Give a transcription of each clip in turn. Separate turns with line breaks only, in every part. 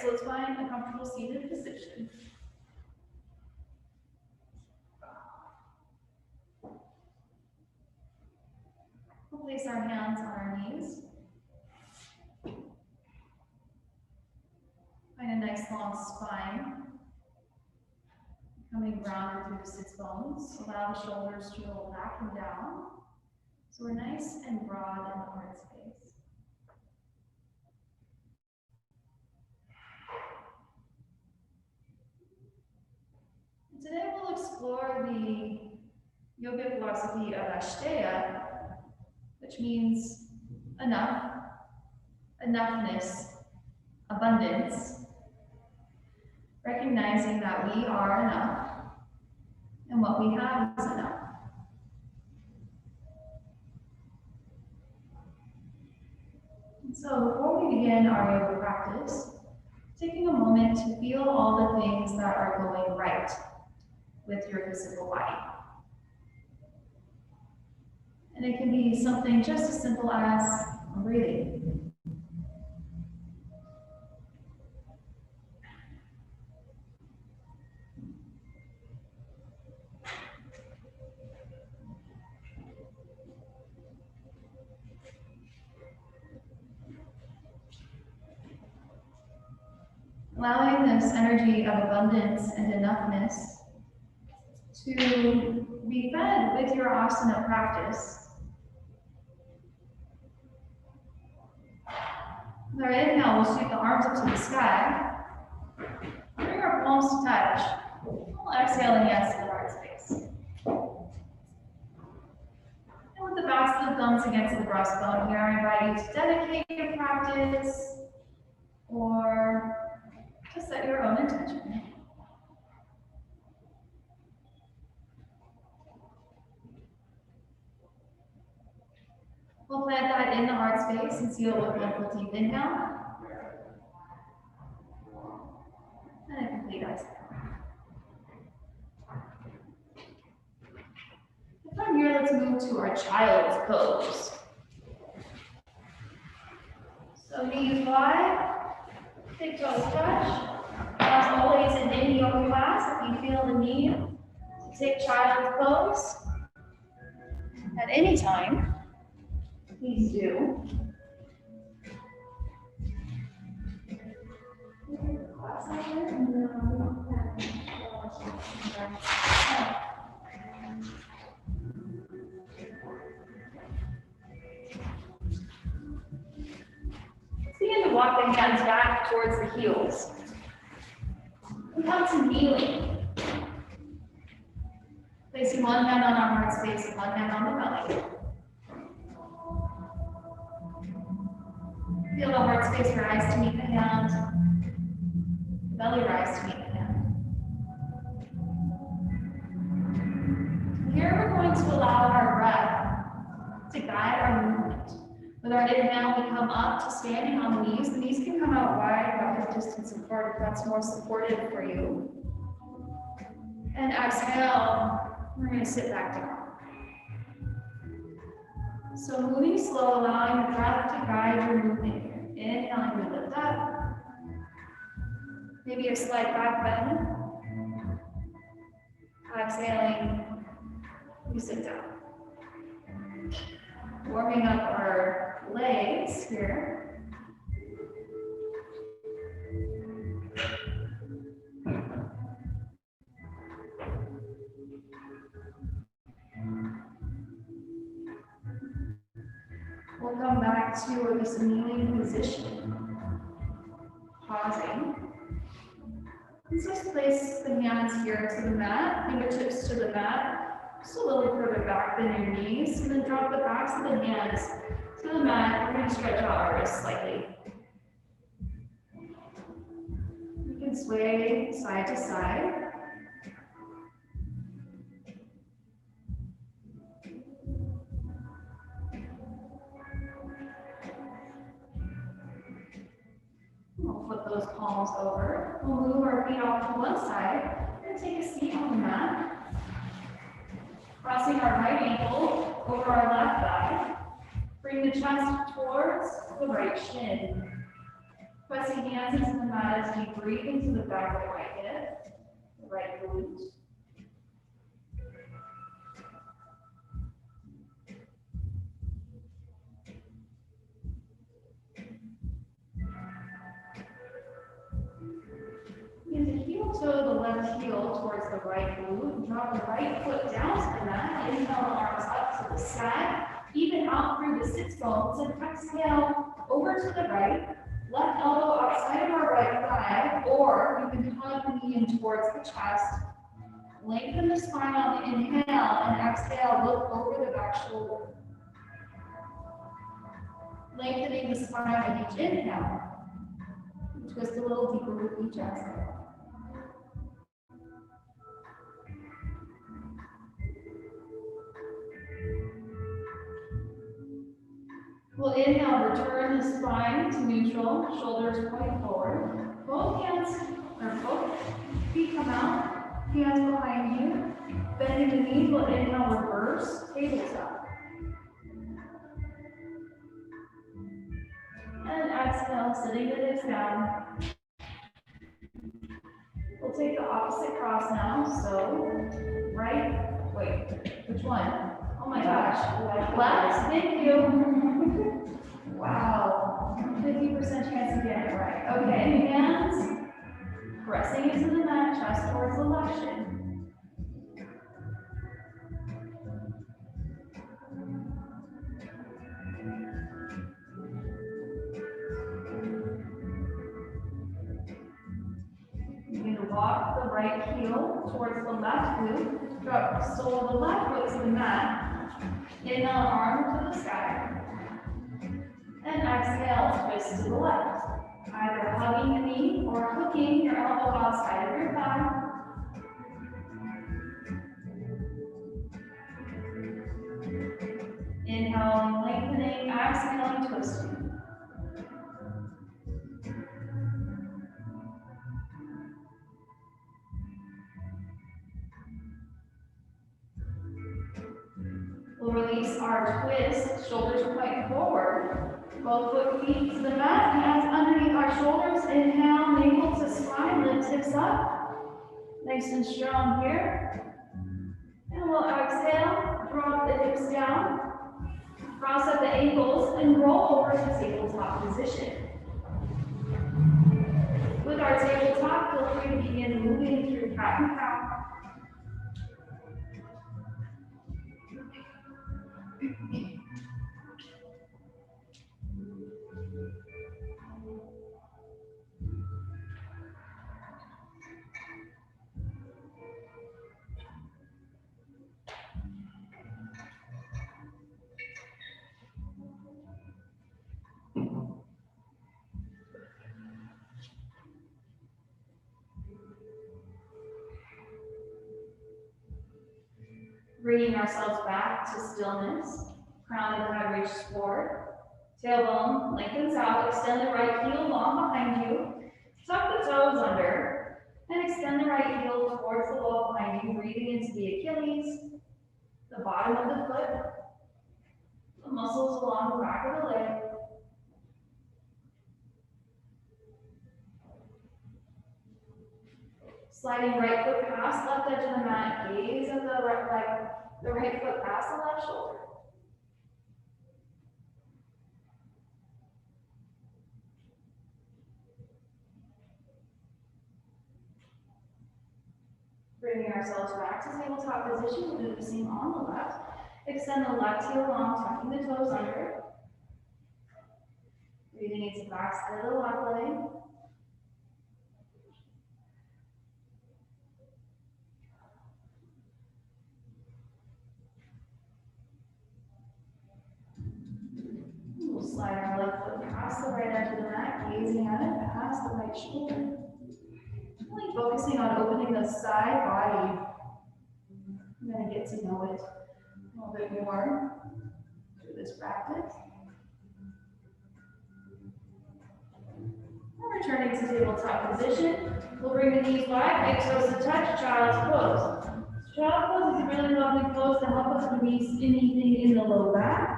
so let's find a comfortable seated position. We'll place our hands on our knees. Find a nice long spine. Becoming grounded through the sits bones. Allow the shoulders to roll back and down. So we're nice and broad in the heart space. And today we'll explore the yogic philosophy of Ashteya, which means enough, enoughness, abundance, recognizing that we are enough and what we have is enough. And so before we begin our yoga practice, taking a moment to feel all the things that are going right with your physical body. And it can be something just as simple as breathing. Allowing this energy of abundance and enoughness to be fed with your asana practice. With our inhale, we'll sweep the arms up to the sky. Bring our palms to touch. We'll exhale and yes to the heart space. And with the backs of the thumbs against the breastbone here, I invite you to dedicate your practice or to set your own intention. We'll plant that in the heart space and seal it with one full deep inhale. And a complete exhale. And from here, let's move to our child's pose. So knees wide, big toes touch. As always in any yoga class, if you feel the need to take child's pose at any time, please do. Begin to walk the hands back towards the heels. We come to kneeling. Placing one hand on our heart space and one hand on the belly. Feel the heart space rise to meet the hand, the belly rise to meet the hand. Here we're going to allow our breath to guide our movement. With our inhale, we come up to standing on the knees. The knees can come out wide, about hip distance apart if that's more supportive for you. And exhale, we're going to sit back down. So moving slow, allowing the breath to guide your movement here. Inhaling, we lift up. Maybe a slight back bend. Exhaling, we sit down. Warming up our legs here. We'll come back to this kneeling position. Pausing. And just place the hands here to the mat, fingertips to the mat. Just a little further back than your knees, and then drop the backs of the hands to the mat. We're going to stretch out our wrists slightly. You can sway side to side. We'll flip those palms over. We'll move our feet off to one side and take a seat on the mat. Crossing our right ankle over our left thigh. Bring the chest towards the right shin. Pressing hands into the mat as we breathe into the back of the right hip, the right glute. Use the heel toe, the left heel towards the right glute. Drop the right foot down to the mat. Inhale, arms up to the sky. Even out through the sits bones. And exhale over to the right. Left elbow outside of our right thigh. Or you can hug the knee in towards the chest. Lengthen the spine on the inhale. And exhale, look over the back shoulder. Lengthening the spine with each inhale. Twist a little deeper with each exhale. We'll inhale, return the spine to neutral, shoulders point forward. Both hands, or both feet come out, hands behind you. Bending the knees, we'll inhale, reverse, tabletop. And exhale, sitting the hips down. We'll take the opposite cross now, so which one? Oh my gosh, left, thank you. Wow, 50% chance to get it right. Okay, hands pressing into the mat, chest towards the left shin. You're going to walk the right heel towards the left glute. Drop the sole of the left foot to the mat. Inhale, arm to the sky. And exhale, twist to the left. Either hugging the knee or hooking your elbow outside of your thigh. Inhaling, lengthening, exhaling, twisting. We'll release our twist, shoulders point forward. Both foot feet to the mat, hands underneath our shoulders. Inhale, navel to spine, lift hips up. Nice and strong here. And we'll exhale, drop the hips down. Cross up the ankles and roll over to tabletop position. With our tabletop, feel free to begin moving through cat and cow. Bringing ourselves back to stillness. Crown of the head reaches forward. Tailbone lengthens out. Extend the right heel long behind you. Tuck the toes under. And extend the right heel towards the wall behind you. Breathing into the Achilles, the bottom of the foot, the muscles along the back of the leg. Sliding right foot past left edge of the mat, gaze at the right leg, the right foot past the left shoulder. Bringing ourselves back to tabletop position, we'll do the same on the left. Extend the left heel long, tucking the toes under. Breathing into the back side of the left leg. We'll slide our left foot past the right edge of the mat, gazing at it past the right shoulder. Really focusing on opening the side body. I'm going to get to know it a little bit more through this practice. And returning to tabletop position, we'll bring the knees wide, big toes to touch, child's pose. Child's pose is a really lovely pose to help us release anything in the low back.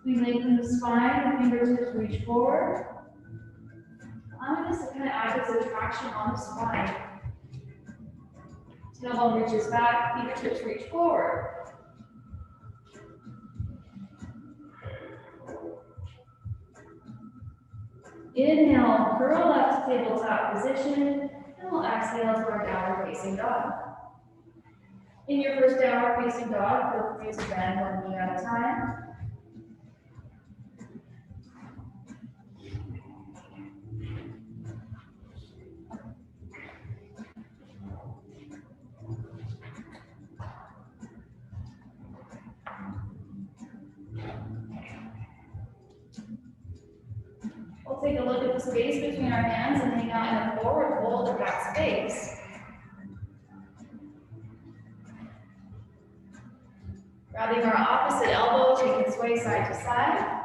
We lengthen the spine, the fingertips reach forward. Allowing this to kind of act as a traction on the spine. Tailbone reaches back, fingertips reach forward. Inhale, curl up to tabletop position, and we'll exhale to our downward facing dog. In your first downward facing dog, feel free to bend one knee at a time. We'll take a look at the space between our hands and hang out in a forward fold of that space. Grabbing our opposite elbows, we can sway side to side.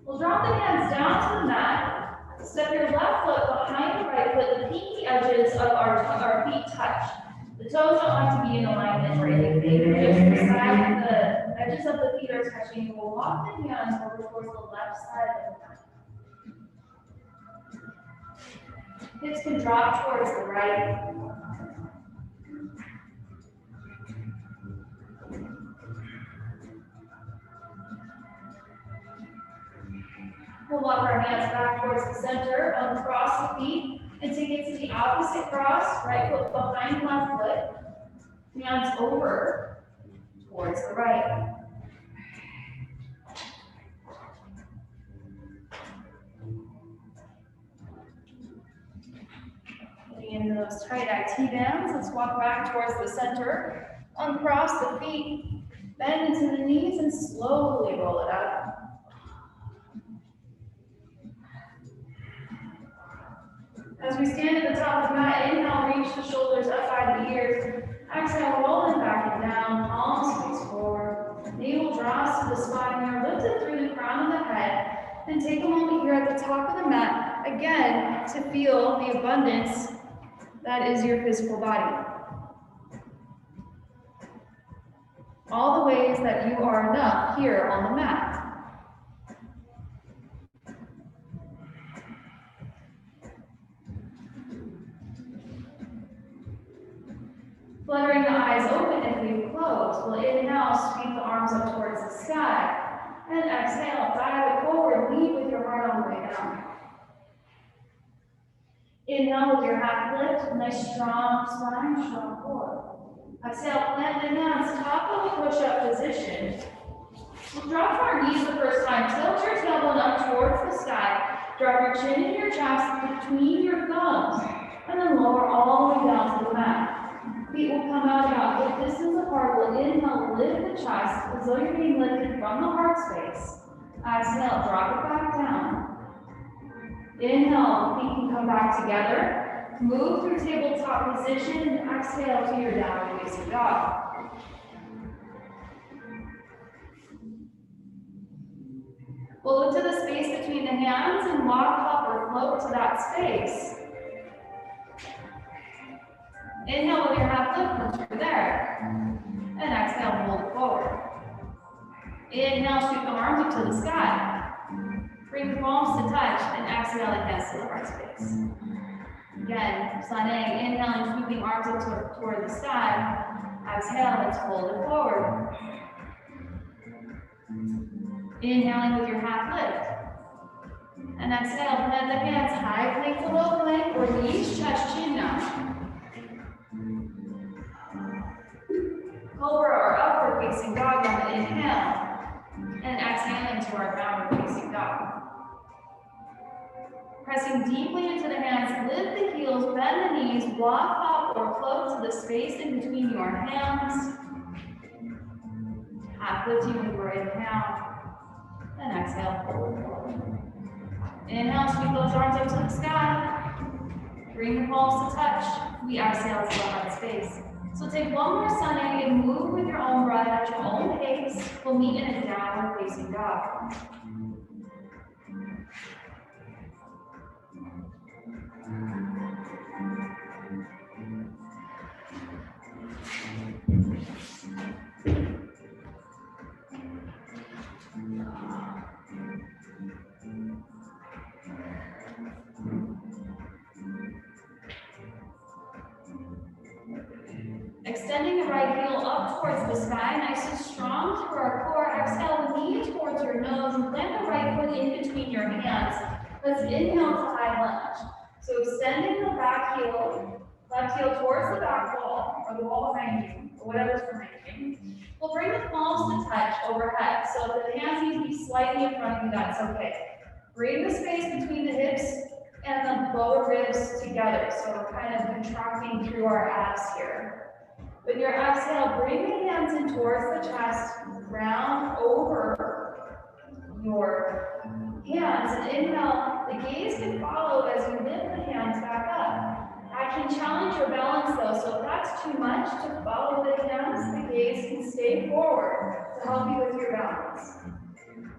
We'll drop the hands down to the mat. Step your left foot behind your right foot. The pinky edges of our feet touch. The toes don't have to be in alignment or anything. Just beside the edges of the feet are touching. We'll walk the hands over towards the left side of the mat. Hips can drop towards the right. We'll walk our hands back towards the center, uncross the feet, and take it to the opposite cross, right foot behind left foot, hands over towards the right. Getting into those tight IT bands, let's walk back towards the center, uncross the feet, bend into the knees, and slowly roll it up. As we stand at the top of the mat, inhale, reach the shoulders up by the ears. Exhale, rolling back and down, palms face forward. Navel draws to the spine. We are lifted through the crown of the head. And take a moment here at the top of the mat, again, to feel the abundance that is your physical body. All the ways that you are enough here on the mat. Fluttering the eyes open if we close. We'll inhale, sweep the arms up towards the sky. And exhale, dive it forward, lead with your heart on the way down. Inhale with your half lift, nice strong spine, strong core. Exhale, plant the hands, top of the push-up position. We'll drop to our knees the first time. Tilt your tailbone up towards the sky. Drop your chin into your chest between your thumbs. And then lower all the way down to the mat. Feet will come out about hip distance apart. We'll inhale, lift the chest as though you're being lifted from the heart space. Exhale, drop it back down. Inhale, feet can come back together. Move through tabletop position and exhale to your downward facing dog. We'll look to the space between the hands and walk up or float to that space. Inhale with your half lift, come through there. And exhale, hold it forward. Inhale, shoot the arms up to the sky. Bring the palms to touch, and exhale against the heart space. Again, sunning, inhaling, sweeping arms up toward the sky. Exhale, let's hold it forward. Inhaling with your half lift. And exhale, plant the hands, high plank to low plank, or knees, chest, chin down. Cobra or upward facing dog on the inhale, and exhaling to our downward facing dog. Pressing deeply into the hands, lift the heels, bend the knees, walk up or float to the space in between your hands. Half lifting with your inhale, and exhale, forward. Inhale, sweep those arms up to the sky. Bring the palms to touch. We exhale to the heart space. So take one more sunning and move with your own breath at your own pace. We'll meet in a downward facing dog. Extending the right heel up towards the sky, nice and strong through our core. Exhale, knee towards your nose, and plant the right foot in between your hands. Let's inhale to high lunge. So extending the back heel, left heel towards the back wall, or the wall behind you, or whatever's behind you. We'll bring the palms to touch overhead. So if the hands need to be slightly in front of you, that's okay. Bring the space between the hips and the lower ribs together. So we're kind of contracting through our abs here. With your exhale, bring the hands in towards the chest, round over your hands. And inhale, the gaze can follow as you lift the hands back up. I can challenge your balance though, so if that's too much to follow the hands, the gaze can stay forward to help you with your balance.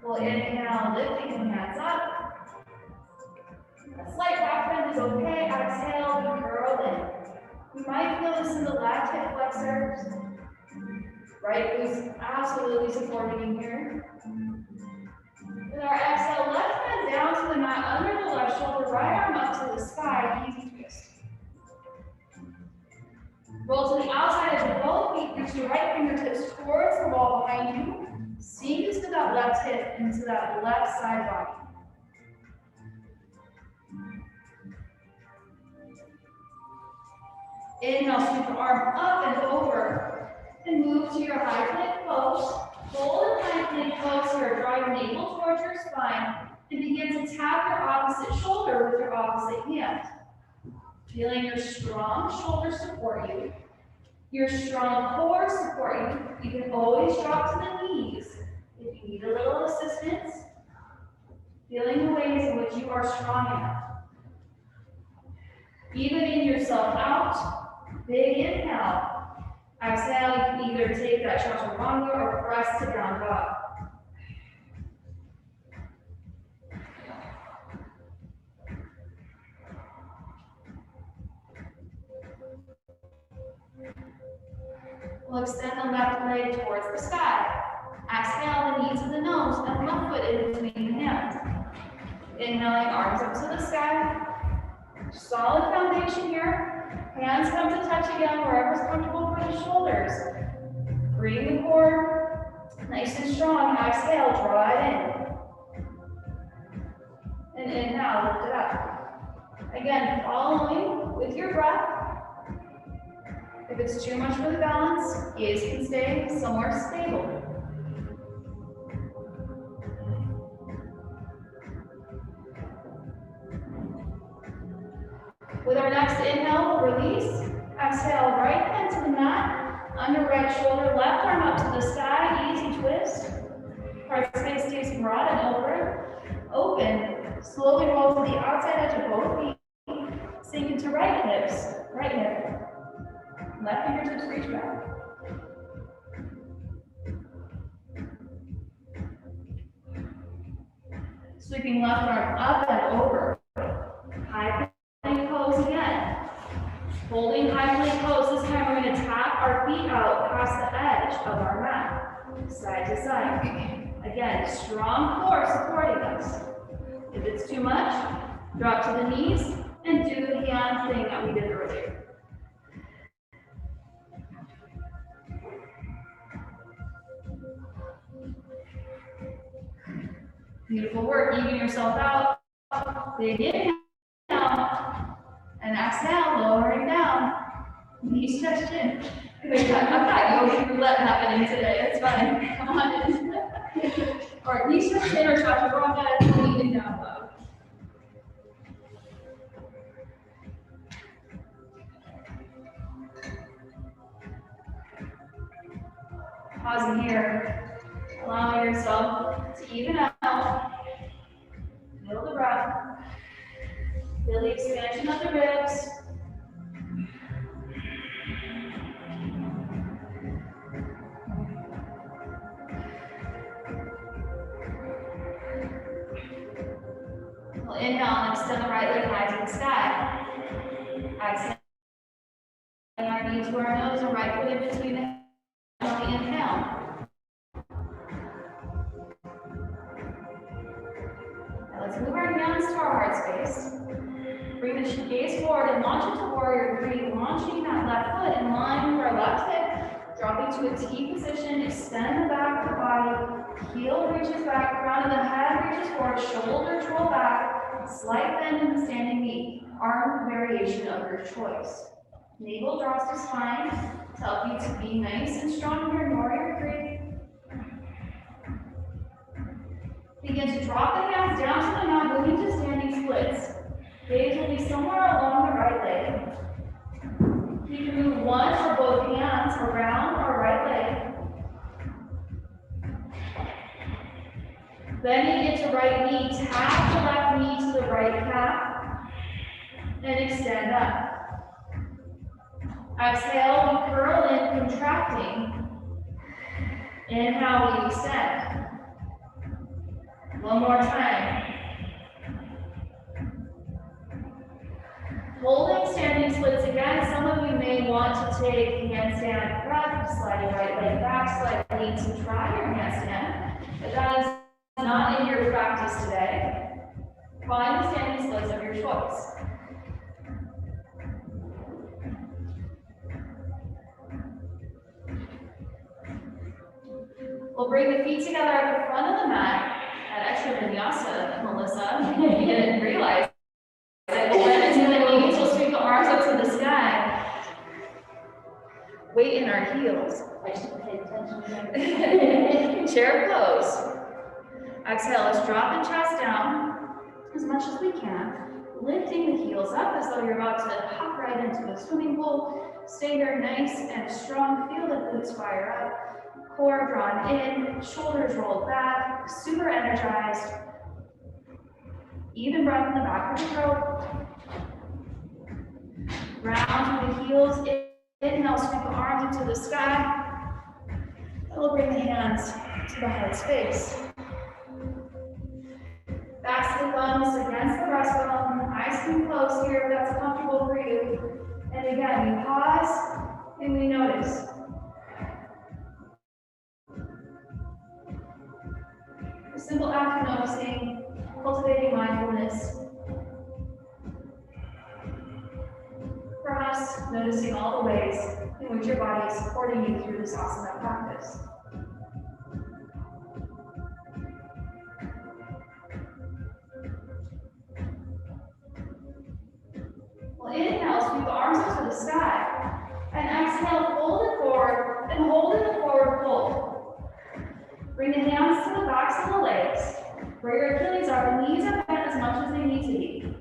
We'll inhale, lifting the hands up. A slight back bend is okay. Exhale, we curl in. You might feel this in the left hip flexors. Right glute absolutely supporting you here. With our exhale, left hand down to the mat under the left shoulder, right arm up to the sky, easy twist. Roll to the outside edge of both feet, reach your right fingertips towards the wall behind you. Sink into that left hip, into that left side body. Inhale, sweep your arm up and over, and move to your high plank pose. Hold in high plank pose here, draw your navel towards your spine, and begin to tap your opposite shoulder with your opposite hand. Feeling your strong shoulders support you, your strong core support you. You can always drop to the knees if you need a little assistance. Feeling the ways in which you are strong enough. Evening yourself out. Big inhale. Exhale, you can either take that chaturanga or press to down dog. We'll extend the left leg towards the sky. Exhale, the knee to the nose and left foot in between the hands. Inhaling, arms up to the sky. Solid foundation here. Hands come to touch again wherever's comfortable for the shoulders. Bring the core nice and strong. Exhale, draw it in. And inhale, lift it up. Again, following with your breath. If it's too much for the balance, gaze can stay somewhere stable. With our next inhale, we'll release. Exhale, right hand to the mat, under right shoulder, left arm up to the sky, easy twist. Heart space stays broad and open. Slowly roll to the outside edge of both feet. Sink into right hips, right hip. Left fingertips reach back. Sweeping left arm up and over. High plank pose again. Holding high plank pose. This time we're going to tap our feet out past the edge of our mat. Side to side. Again, strong core supporting us. If it's too much, drop to the knees and do the hand thing that we did earlier. Beautiful work. Even yourself out. Big inhale. And exhale, lowering down. Knees stretched in. I've got yoga roulette happening today. It's fine. Come on in. Or knees stretched in or chaturanga and leaning down low. Pausing here, allowing yourself to even out. Feel the breath. Feel the expansion of the ribs. We'll inhale and extend the right leg high to the sky. Exhale. Our knee to our nose and right foot in between the hands. Inhale. Now let's move our hands to our heart space. Bring the gaze forward and launch into warrior three, launching that left foot in line with our left Dropping to a T position, extend the back of the body, heel reaches back, crown of the head reaches forward, shoulders roll back, slight bend in the standing knee, arm variation of your choice. Navel draws to spine to help you to be nice and strong here in warrior 3. Begin to drop the hands down to the mat, moving to standing splits. Gaze will be somewhere along the right leg. You can move one or both hands around our right leg. Bending into right knee, tap the left knee to the right calf, and extend up. Exhale, we curl in, contracting. Inhale, we extend. One more time. Holding standing splits again. Some of you may want to take handstand breath, sliding right leg back, slightly to try your handstand, but that is not in your practice today. Find the standing splits of your choice. We'll bring the feet together at the front of the mat. That extra vinyasa, Melissa, you didn't realize. We'll bend into the knees, we'll sweep the arms up to the sky. Weight in our heels. I should pay attention. Chair pose. Exhale, let's drop the chest down as much as we can. Lifting the heels up as though you're about to hop right into a swimming pool. Stay here nice and strong. Feel the glutes fire up. Core drawn in, shoulders rolled back, super energized. Even breath in the back of the throat. Round through the heels. Inhale, sweep the arms into the sky. And we'll bring the hands to the heart space. Basket thumbs against the breastbone. Eyes can close here if that's comfortable for you. And again, we pause and we notice. A simple act of noticing, cultivating mindfulness. Perhaps noticing all the ways in which your body is supporting you through this asana practice. Well, inhale, sweep the arms up to the sky. And exhale, fold it forward and hold in the forward fold. Bring the hands to the backs of the legs. Where your Achilles are, the knees are bent as much as they need to be.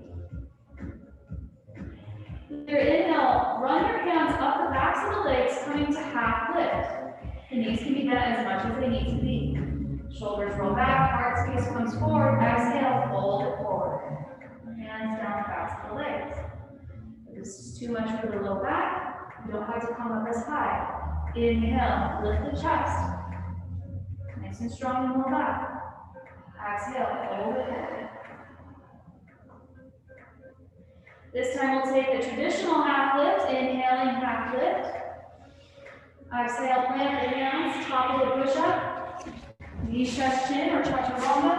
With your inhale, run your hands up the backs of the legs, coming to half lift. The knees can be bent as much as they need to be. Shoulders roll back, heart space comes forward. Exhale, fold it forward. Hands down the backs of the legs. If this is too much for the low back, you don't have to come up as high. Inhale, lift the chest. Nice and strong in the low back. Exhale, fold it forward. This time we'll take the traditional half lift, inhaling half lift. Exhale, plant the hands, top of the push-up. Knees stretch chin or chaturanga.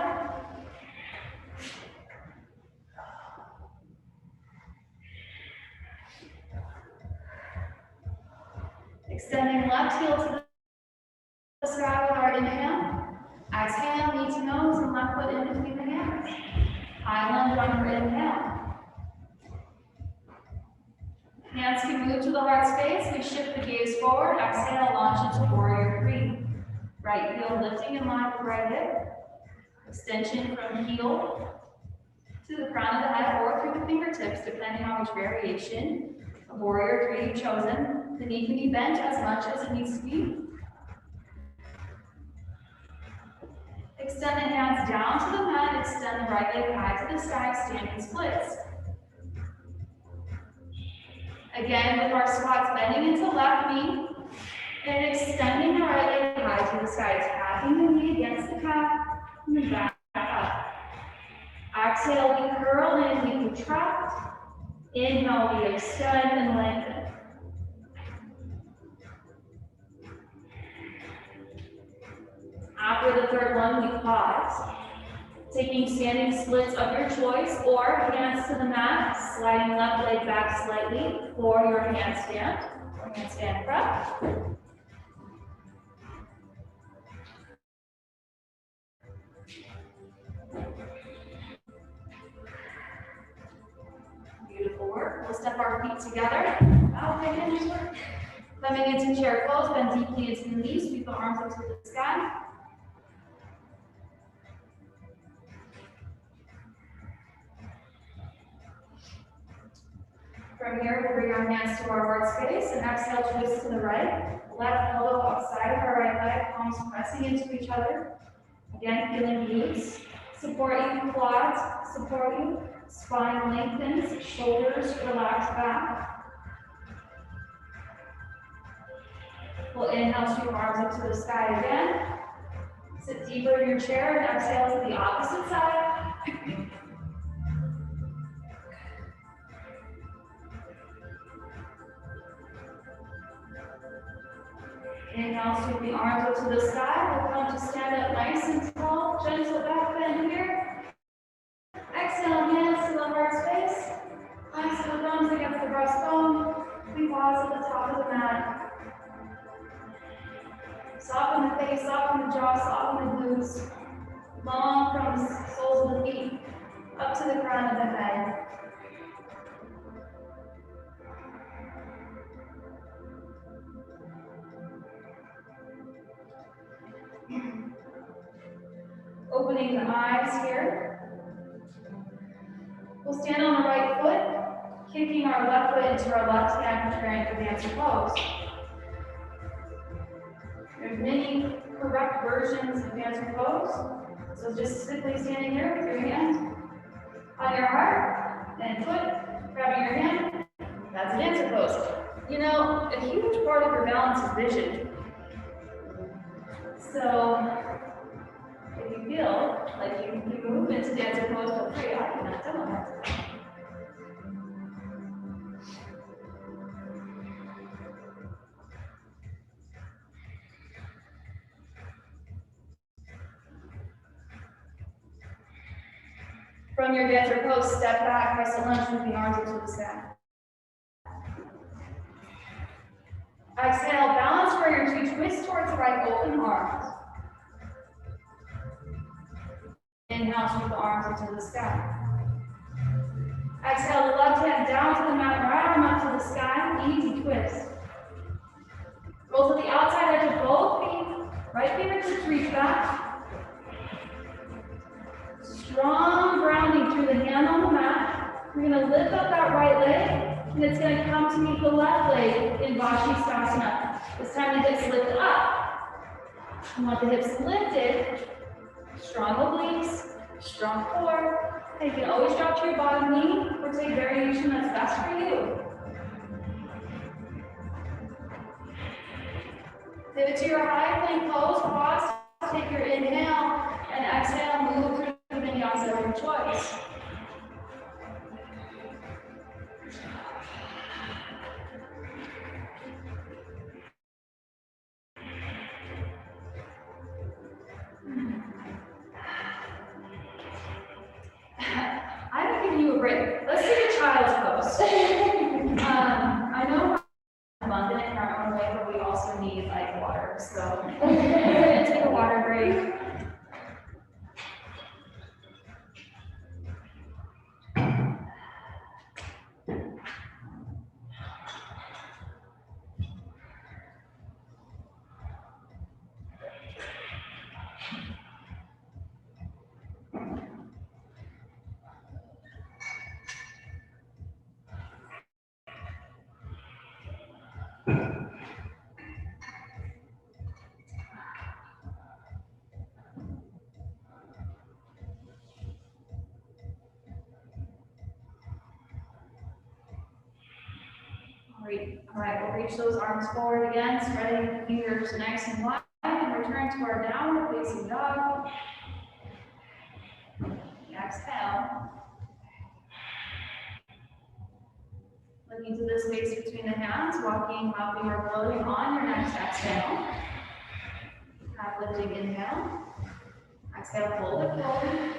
Extending left heel to the sky with our inhale. Exhale, knee to nose and left foot in between the hands. High lunge on your inhale. Hands can move to the heart space. We shift the gaze forward. Exhale, launch into warrior 3. Right heel lifting in line with right hip. Extension from heel to the crown of the head or through the fingertips, depending on which variation of warrior 3 you've chosen. The knee can be bent as much as it needs to be. Extend the hands down to the mat. Extend the right leg high to the sky, standing splits. Again, with our squats, bending into left knee and extending the right leg high to the sky, tapping the knee against the calf and then back up. Exhale, we curl in, we contract. Inhale, we extend and lengthen. After the third one, we pause. Taking standing splits of your choice or hands to the mat, sliding left leg back slightly for your handstand or handstand prep. step our feet together. Coming into chair pose, bend deeply into the knees, sweep the arms up to the sky. From here, we'll bring our hands to our heart space and exhale, twist to the right. Left elbow outside of our right leg, palms pressing into each other. Again, feeling glutes. Supporting quads, supporting. Spine lengthens, shoulders relax back. We'll inhale, sweep arms up to the sky again. Sit deeper in your chair and exhale to the opposite side. Inhale, sweep the arms up to the sky. We'll come to stand up nice and tall. Gentle back bend here. Exhale, hands to the heart space. Nice the thumbs against the breastbone. We pause at the top of the mat. Soften the face, soften the jaw, soften the glutes. Long from the soles of the feet up to the crown of the head. Opening the eyes here. We'll stand on the right foot, kicking our left foot into our left hand, preparing for dancer pose. There's many correct versions of dancer pose, so just simply standing here with your hand on your heart and foot, grabbing your hand. That's a dancer pose. You know, a huge part of your balance is vision. So, if you feel like you can move into dancer pose, feel free. I cannot demo that. From your dancer pose, step back, crescent lunge, moving arms up to the sky. Exhale, balance warrior two, twist towards the right, open arms. Inhale, sweep the arms into the sky. Exhale, the left hand down to the mat, right arm up to the sky, easy twist. Roll to the outside edge of both feet, right fingertips reach back. Strong grounding through the hand on the mat. We're going to lift up that right leg, and it's going to come to meet the left leg in Vashisthasana. This time the hips lift up. You want the hips lifted, strong obliques, strong core. And you can always drop to your bottom knee or take variation that's best for you. Pivot to your high plank pose, pause, take your inhale, and exhale, move through the vinyasa of your choice. I'm giving you a break. Let's take a child's pose. I know I'm abundant in our own way, but we also need like water. So we're gonna take a water break. All right, we'll reach those arms forward again, spreading the fingers nice and wide, and return to our downward facing dog. Exhale. Looking to the space between the hands, walking, hopping, or floating on your next exhale. Half lifting inhale. Exhale, fold it forward.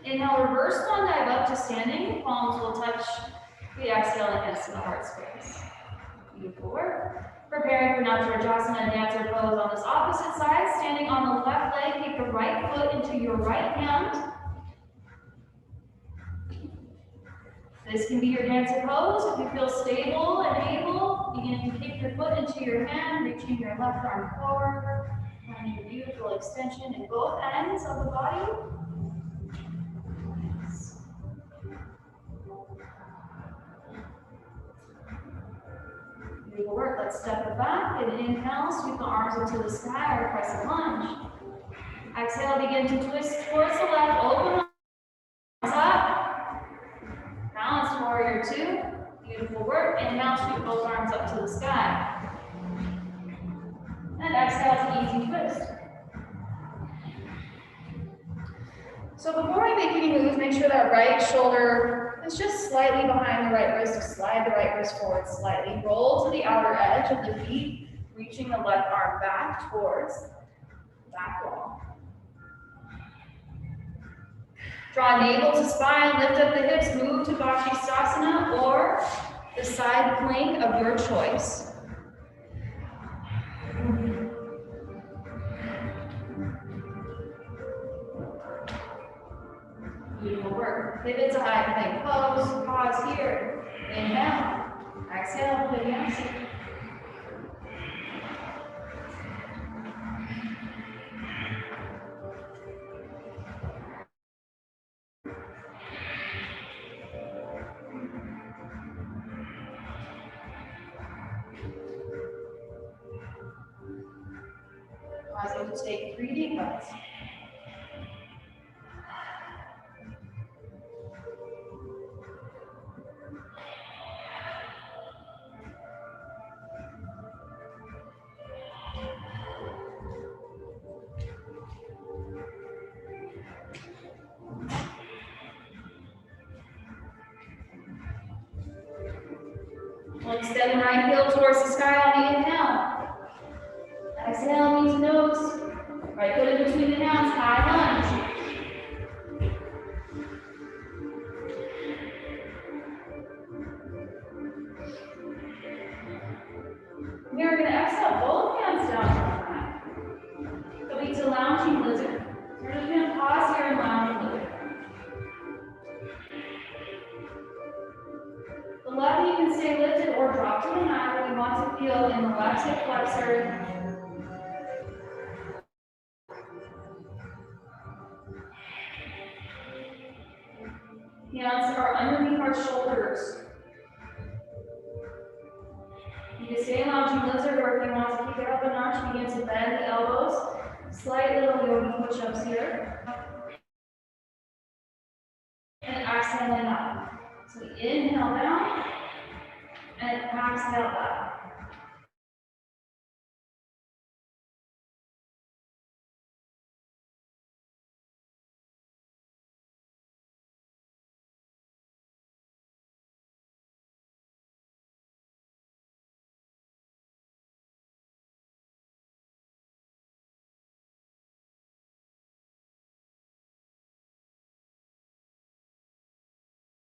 Inhale, reverse one dive up to standing. Palms will touch the exhale against the heart space. Beautiful work. Preparing for Natarajasana dancer pose on this opposite side. Standing on the left leg, take the right foot into your right hand. This can be your dancer pose. If you feel stable and able, begin to kick your foot into your hand, reaching your left arm forward, finding a beautiful extension in both ends of the body. Beautiful work. Let's step it back and inhale, sweep the arms into the sky or crescent lunge. Exhale, begin to twist towards the left, open the arms up. Balanced warrior two. Beautiful work. Inhale, sweep both arms up to the sky. And exhale to easy twist. So before we make any moves, make sure that right shoulder is just slightly behind the right wrist. Slide the right wrist forward slightly. Roll to the outer edge of the feet, reaching the left arm back towards the back wall. Draw navel to spine, lift up the hips, move to Bachisasana or the side plank of your choice. Beautiful work. Pivot to high plank pose. Pause here. Inhale. Exhale. Vinyasa. Pausing to take 3 deep breaths. We'll extend the right heel towards the sky on the inhale. Exhale, knees to nose. Right foot in between the hands, high lunge. Here we're going to exhale, both hands down to the mat. Coming to lounging lizard. We're just going to pause here in lounging lizard. The left knee can stay lifted or drop to the mat if you want to feel in the left hip flexor. Hands are underneath our shoulders. You can stay in lounging lizard, or if you want to kick it up a notch, begin to bend the elbows. Slight little yogi push-ups here. And exhaling up. So inhale down, and exhale up.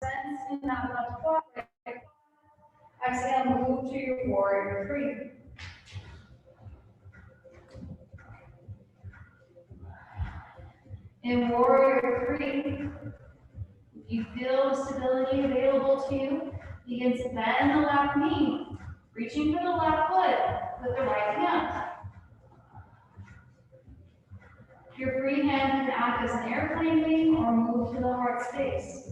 Sense in that left quad. Exhale, move to your warrior three. In warrior three, if you feel the stability available to you, begin to bend the left knee, reaching for the left foot with the right hand. Your free hand can act as an airplane wing or move to the heart space.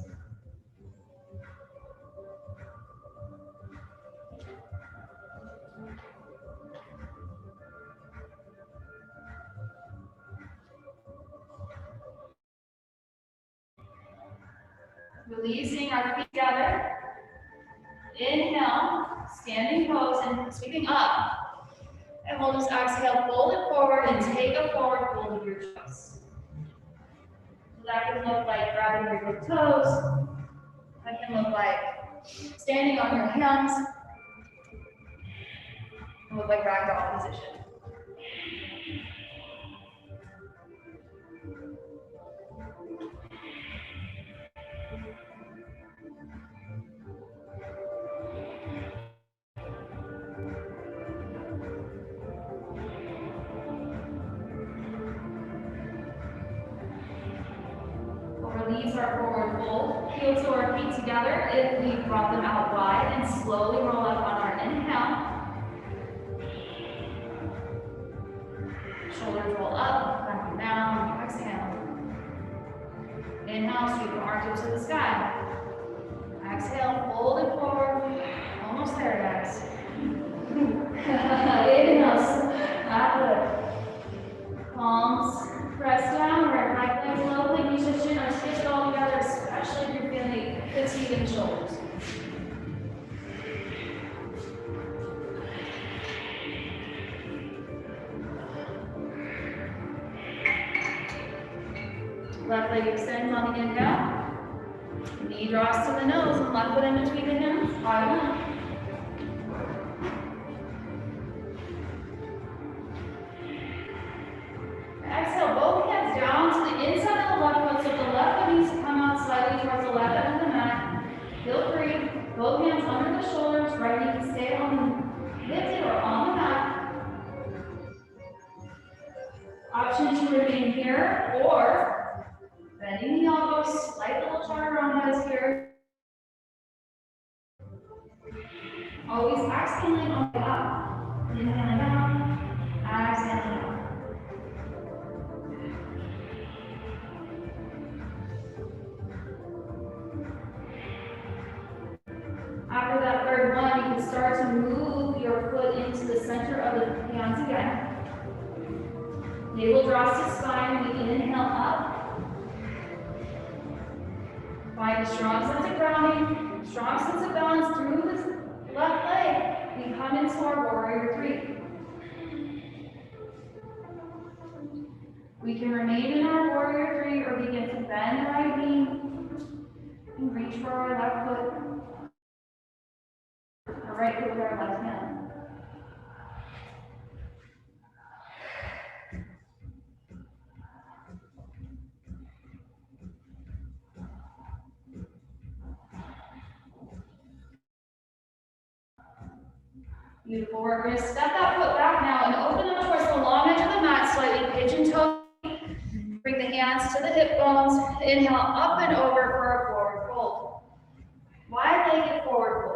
Releasing our feet together. Inhale, standing pose and sweeping up. And we'll just exhale, fold it forward and take a forward fold of your choice. So that can look like grabbing your big toes. That can look like standing on your hands. It can look like ragdoll position. knees are forward fold. Heel to our feet together if we brought them out wide, and slowly roll up on our inhale. Shoulders roll up, back and down, exhale. Inhale, sweep the arms up to the sky. Exhale, fold it forward. Almost there, guys. Inhale, lift. Palms press down, right back legs low, plank position, or stitch it all together, especially if you're feeling fatigue in the shoulders. Left leg extends on the inhale. Knee drops to the nose and left foot in between the hands. Bottom up. Exhale, both hands down to the inside of the left foot, so the left foot needs to come out slightly towards the left end of the mat. Feel free. Both hands under the shoulders. Right knee can stay on the lifted or on the mat. Option to remain here or bending the elbows, slight little chaturanga here. Always exhaling on the up. Inhaling down, exhaling up. After that third one, you can start to move your foot into the center of the hands again. Navel draws to spine. We inhale up. Find a strong sense of grounding, strong sense of balance through this left leg. We come into our warrior three. We can remain in our warrior three or begin to bend the right knee and reach for our left foot. Our right foot with our left hand. Beautiful. We're going to step that foot back now and open up towards the long edge of the mat, slightly pigeon toe. Bring the hands to the hip bones. Inhale up and over for a forward fold. Wide-legged forward fold.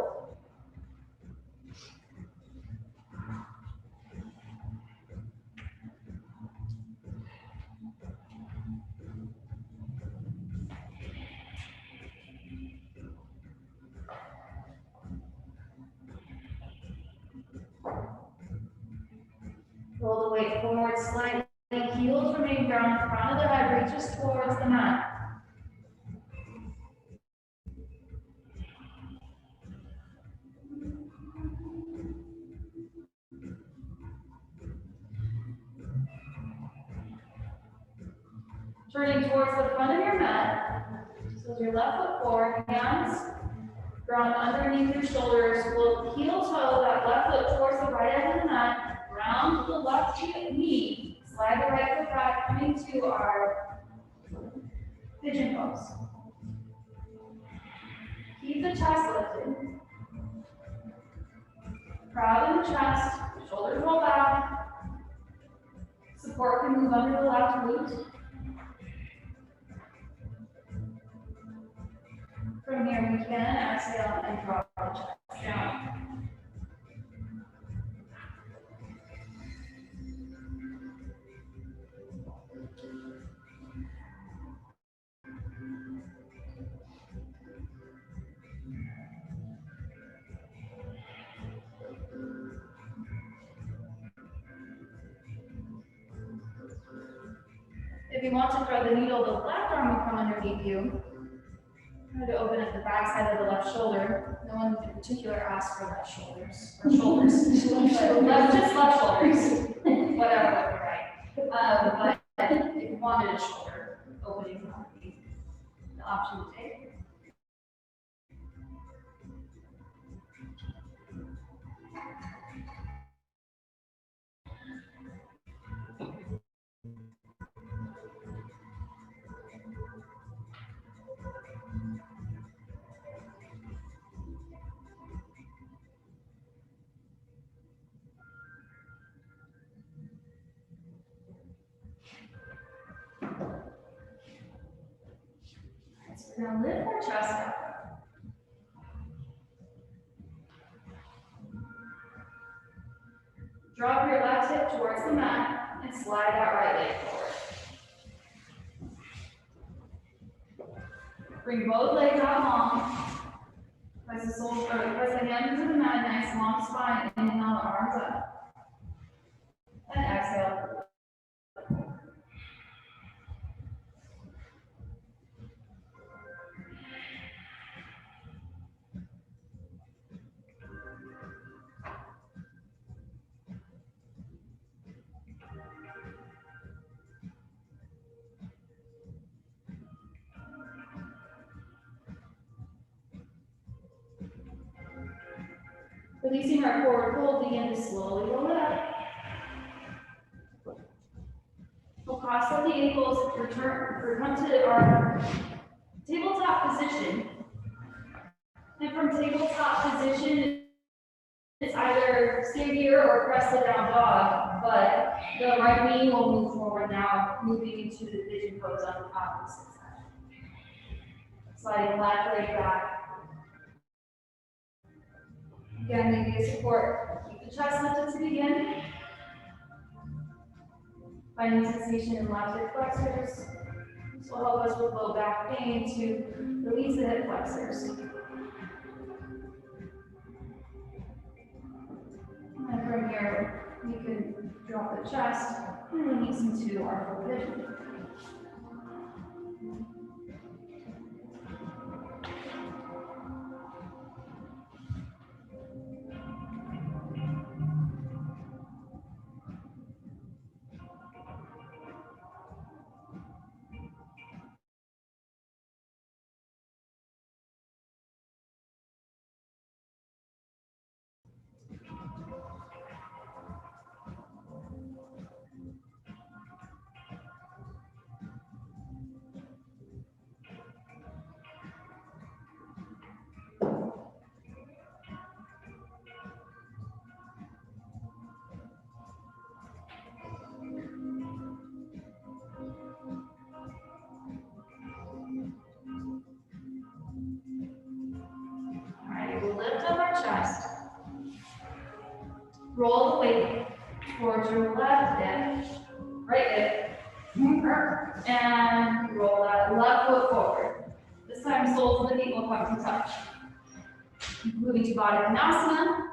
Roll the weight forward slightly. Heels remain grounded. Front of the head reaches towards the mat. Turning towards the front of your mat. So your left foot forward, hands ground underneath your shoulders. We'll heel toe that left foot towards the right edge of the mat. Round the left knee. Slide the right foot back, coming to our pigeon pose. Keep the chest lifted. Proud in the chest. Shoulders roll back. Support can move under the left glute. From here, we can exhale and drop the chest down. If you want to thread the needle, the left arm will come underneath you. Try to open up the back side of the left shoulder. No one in particular asked for left shoulders, or shoulders. Just left shoulders. Whatever would be right. But if you wanted a shoulder, opening would be the option to take. Now lift our chest up. Drop your left hip towards the mat and slide that right leg forward. Bring both legs out long. Press the hands into the mat, nice long spine. Inhale the arms up. And exhale. Releasing our forward fold, begin to slowly roll it up. We'll cross out the ankles, return to our tabletop position. And from tabletop position, it's either stay here or press the down dog, but the right knee will move forward now, moving into the pigeon pose on the opposite side. Sliding left leg back. Again, maybe a support. Keep the chest lifted to begin. Finding sensation in left hip flexors. This will help us with low back pain to release the hip flexors. And from here, we can drop the chest and release into our full pigeon. Chest. Roll the weight towards your left hip, right hip, and roll that left foot forward. This time, soles of the feet will come to touch. Moving to Baddha Konasana.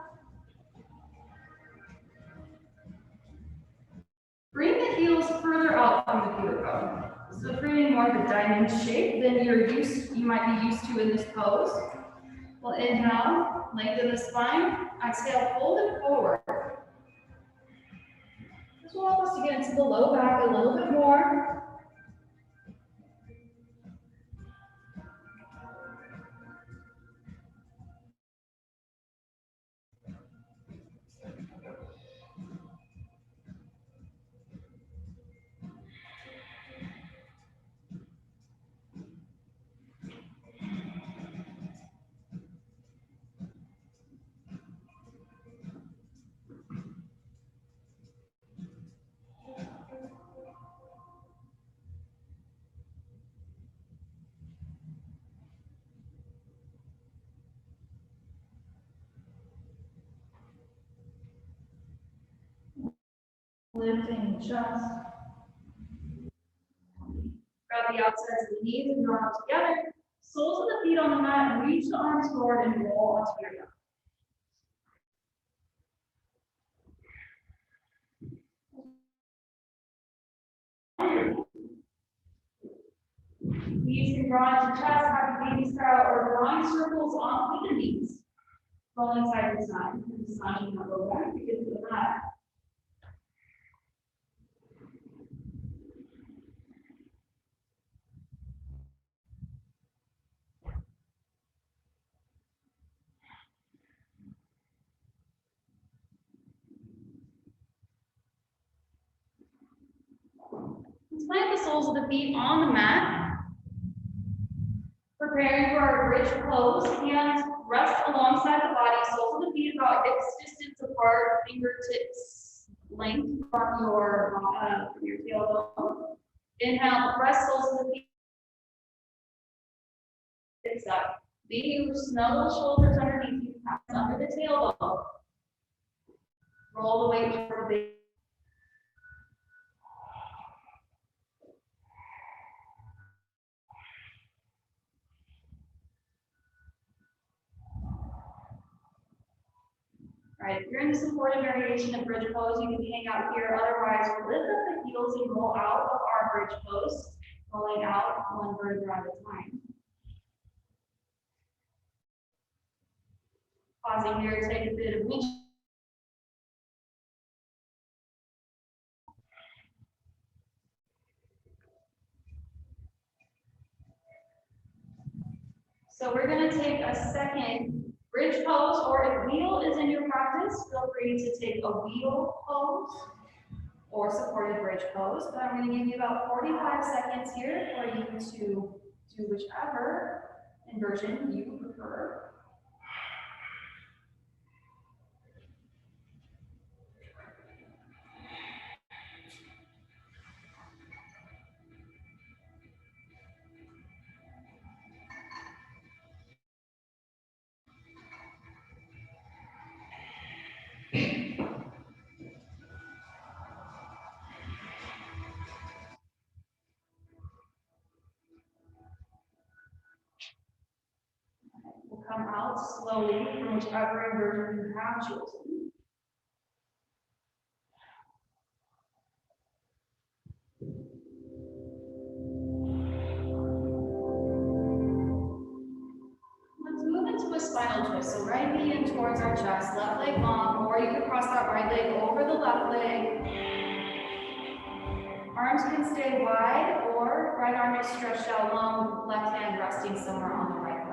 Bring the heels further out from the pubic bone. So creating more of a diamond shape than you might be used to in this pose. We'll inhale, lengthen the spine. Exhale, fold it forward. This will help us to get into the low back a little bit more. Lifting the chest. Grab the outsides of the knees and draw them together. Soles of the feet on the mat, reach the arms forward and roll onto your back. Knees can draw into chest, happy baby style, or drawing circles on the knees. Rolling side to side. Massaging the low back to get to the mat. Let's plant the soles of the feet on the mat. Preparing for our bridge pose. Hands rest alongside the body. Soles of the feet about hips distance apart. Fingertips length from your tailbone. Inhale, press soles of the feet Six up. Leave, snuggle the shoulders underneath you, hands under the tailbone. Roll the weight toward the base. All right, if you're in the supported variation of bridge pose, you can hang out here. Otherwise, lift up the heels and roll out of our bridge pose, rolling out one vertebra at a time. Pausing here, take a bit of wind. So we're going to take a second bridge pose, or if wheel is in your practice, feel free to take a wheel pose or supported bridge pose. But I'm going to give you about 45 seconds here for you to do whichever inversion you prefer. We'll come out slowly from whichever inversion you have chosen. Let's move into a spinal twist. So right knee in towards our chest, left leg long, or you can cross that right leg over the left leg. Arms can stay wide, or right arm is stretched out long, left hand resting somewhere on the right thigh.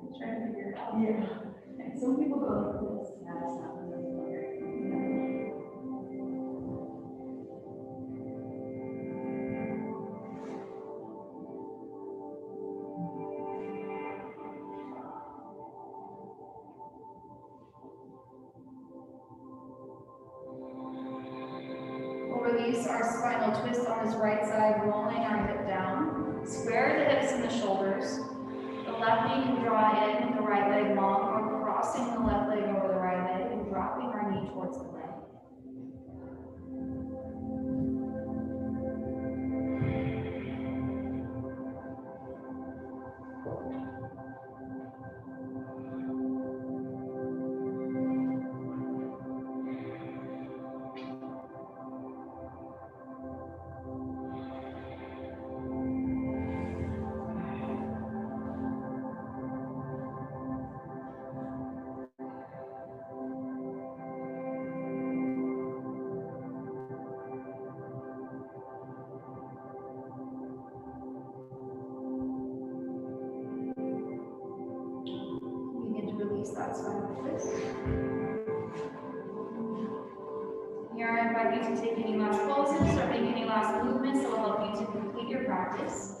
I'm trying to figure it out. Yeah. And some people go like this. Yeah, it's not really clear. We'll release our spinal twist on this right side, rolling our hip down. Square the hips and the shoulders. The left knee can draw in, the right leg long, or crossing the left leg over the right leg and dropping our knee towards the leg. Release that spinal twist. Here I invite you to take any last poses or make any last movements that will help you to complete your practice.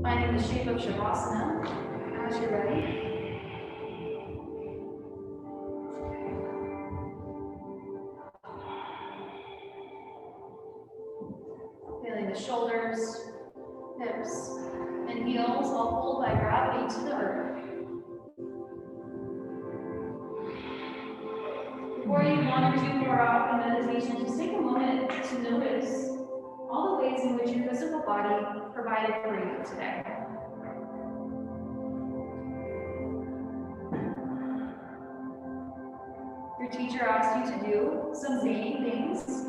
Finding the shape of Shavasana as you're ready. Feeling the shoulders, hips, and heels all pulled by gravity to the earth. Before you wander too far off in meditation, just take a moment to notice all the ways in which your physical body provided for you today. Your teacher asked you to do some zany things.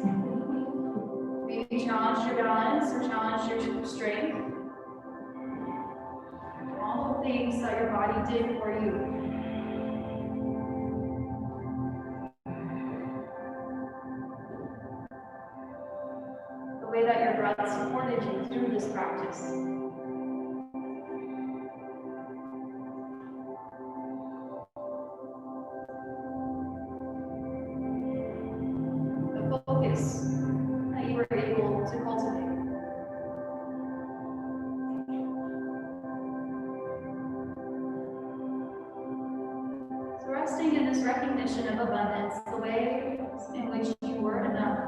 Maybe challenge your balance or challenge your strength. All the things that your body did for you. practice. The focus that you were able to cultivate. So resting in this recognition of abundance, the way in which you were enough.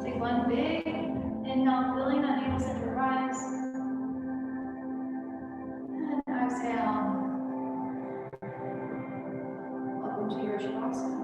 Take one big inhale, filling that navel center rise. And exhale. Welcome to your Shavasana.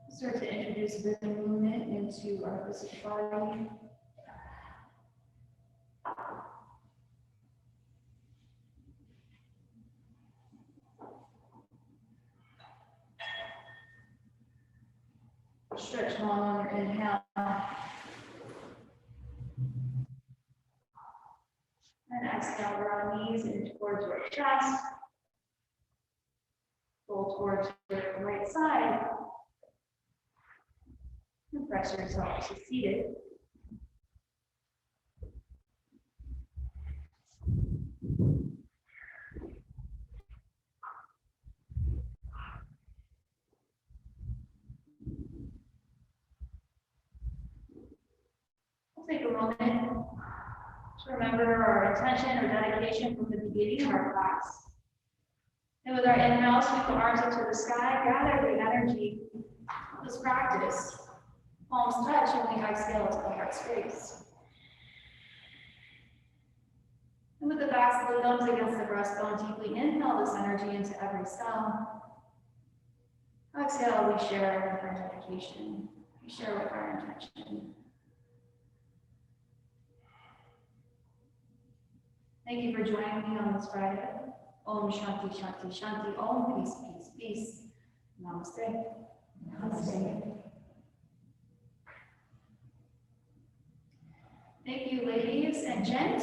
Start to introduce rhythm movement into our physical body. Stretch long on your inhale. And exhale, round knees in towards your chest. Pull towards your right side. And press yourself to seated. We'll take a moment to remember our intention or dedication from the beginning of our class. And with our inhale, sweep the arms up to the sky, gather the energy of this practice. Palms touch and we exhale to the heart space. And with the backs of the thumbs against the breastbone, deeply inhale this energy into every cell. Exhale, we share with our dedication. We share with our intention. Thank you for joining me on this Friday. Om Shanti Shanti Shanti. Om peace, peace, peace. Namaste. Namaste. Thank you, ladies and gents.